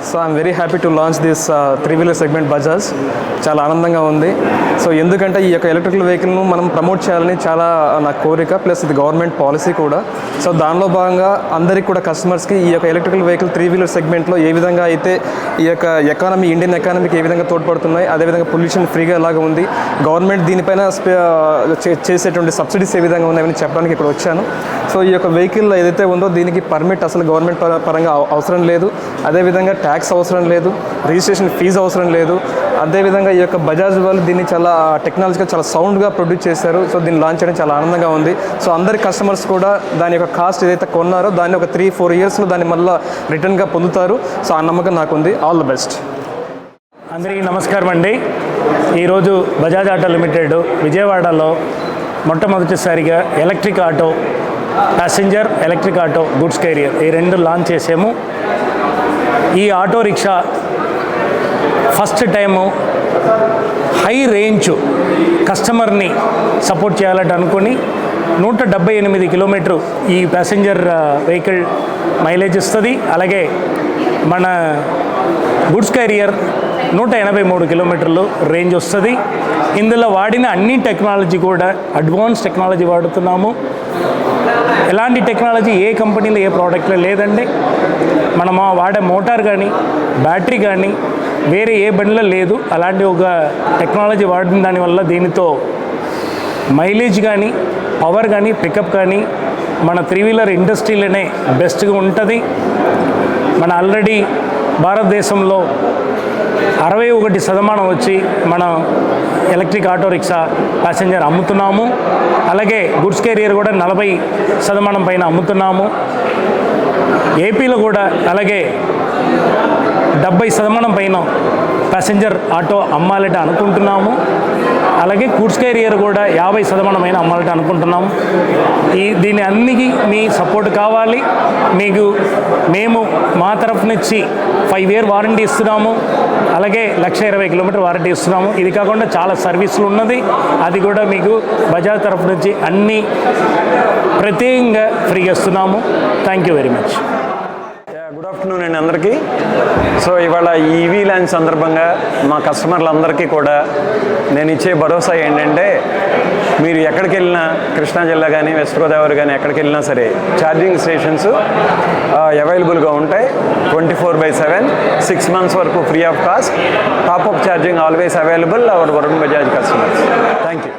So I'm very happy to launch this 3-wheeler segment Bajaj. చాలా ఆనందంగా ఉంది. సో ఎందుకంటే ఈ యొక్క ఎలక్ట్రికల్ వెహికల్ను మనం ప్రమోట్ చేయాలని చాలా నా కోరిక, ప్లస్ ఇది గవర్నమెంట్ పాలసీ కూడా. సో దానిలో భాగంగా అందరికీ కూడా కస్టమర్స్కి ఈ యొక్క ఎలక్ట్రికల్ వెహికల్ 3-wheeler సెగ్మెంట్లో ఏ విధంగా అయితే ఈ యొక్క ఇండియన్ ఎకానమీకి ఏ విధంగా తోడ్పడుతున్నాయి, అదేవిధంగా పొల్యూషన్ ఫ్రీగా ఎలాగ ఉంది, గవర్నమెంట్ దీనిపైన చేసేటువంటి సబ్సిడీస్ ఏ విధంగా ఉన్నాయని చెప్పడానికి ఇక్కడ వచ్చాను. సో ఈ యొక్క వెహికల్ ఏదైతే ఉందో దీనికి పర్మిట్ అసలు గవర్నమెంట్ పరంగా అవసరం లేదు, అదేవిధంగా ట్యాక్స్ అవసరం లేదు, రిజిస్ట్రేషన్ ఫీజు అవసరం లేదు. అదేవిధంగా ఈ యొక్క బజాజ్ వాళ్ళు దీన్ని చాలా టెక్నాలజీగా చాలా సౌండ్గా ప్రొడ్యూస్ చేశారు. సో దీన్ని లాంచ్ చేయడం చాలా ఆనందంగా ఉంది. సో అందరి కస్టమర్స్ కూడా దాని యొక్క కాస్ట్ ఏదైతే కొన్నారో దాన్ని ఒక 3-4 ఇయర్స్లో దాన్ని మళ్ళీ రిటర్న్గా పొందుతారు. సో ఆ నమ్మకం నాకుంది. All the best. అందరికీ నమస్కారం అండి. ఈరోజు బజాజ్ ఆటో లిమిటెడ్ విజయవాడలో మొట్టమొదటిసారిగా electric auto, passenger electric auto, goods carrier ఈ రెండు లాంచ్ చేసాము. ఈ auto rickshaw first time high range కస్టమర్ని సపోర్ట్ చేయాలంటే అనుకుని 178 కిలోమీటరు ఈ ప్యాసింజర్ వెహికల్ మైలేజ్ ఇస్తుంది. అలాగే మన గుడ్స్ క్యారియర్ 183 కిలోమీటర్లు రేంజ్ వస్తుంది. ఇందులో వాడిన అన్ని టెక్నాలజీ కూడా అడ్వాన్స్ టెక్నాలజీ వాడుతున్నాము. ఎలాంటి టెక్నాలజీ ఏ కంపెనీలో ఏ ప్రోడక్ట్లో లేదండి. మనం వాడే మోటార్ కానీ బ్యాటరీ కానీ వేరే ఏ బండిలో లేదు. అలాంటి ఒక టెక్నాలజీ వాడిన దానివల్ల దీనితో మైలేజ్ కానీ పవర్ కానీ పికప్ కానీ మన 3-wheeler ఇండస్ట్రీలోనే బెస్ట్గా ఉంటుంది. మన ఆల్రెడీ భారతదేశంలో 61% వచ్చి మనం ఎలక్ట్రిక్ ఆటో రిక్షా ప్యాసింజర్ అమ్ముతున్నాము. అలాగే గుడ్స్ క్యారియర్ కూడా 40% పైన అమ్ముతున్నాము. ఏపీలో కూడా అలాగే 70% పైన ప్యాసింజర్ ఆటో అమ్మాలంటే అనుకుంటున్నాము. అలాగే గుడ్స్ క్యారియర్ కూడా 50% పైన అమ్మాలంటే అనుకుంటున్నాము. దీని అన్నికి మీ సపోర్ట్ కావాలి. మీకు మేము మా తరఫు నుంచి 5 year వారంటీ ఇస్తున్నాము. అలాగే 120 కిలోమీటర్ వారంటీ ఇస్తున్నాము. ఇది కాకుండా చాలా సర్వీసులు ఉన్నది, అది కూడా మీకు బజాజ్ తరఫు నుంచి అన్నీ ప్రత్యేకంగా ఫ్రీగా ఇస్తున్నాము. Thank you very much. Good afternoon అండి అందరికీ. సో ఇవాళ ఈవీ లాంచ్ సందర్భంగా మా కస్టమర్లందరికీ కూడా నేను ఇచ్చే భరోసా ఏంటంటే, మీరు ఎక్కడికి వెళ్ళినా, కృష్ణా జిల్లా కానీ వెస్ట్ గోదావరి కానీ ఎక్కడికి వెళ్ళినా సరే ఛార్జింగ్ స్టేషన్స్ అవైలబుల్గా ఉంటాయి. 24/7 6 months వరకు free of cost. Top up charging always available our Varun Bajaj customers. Thank you.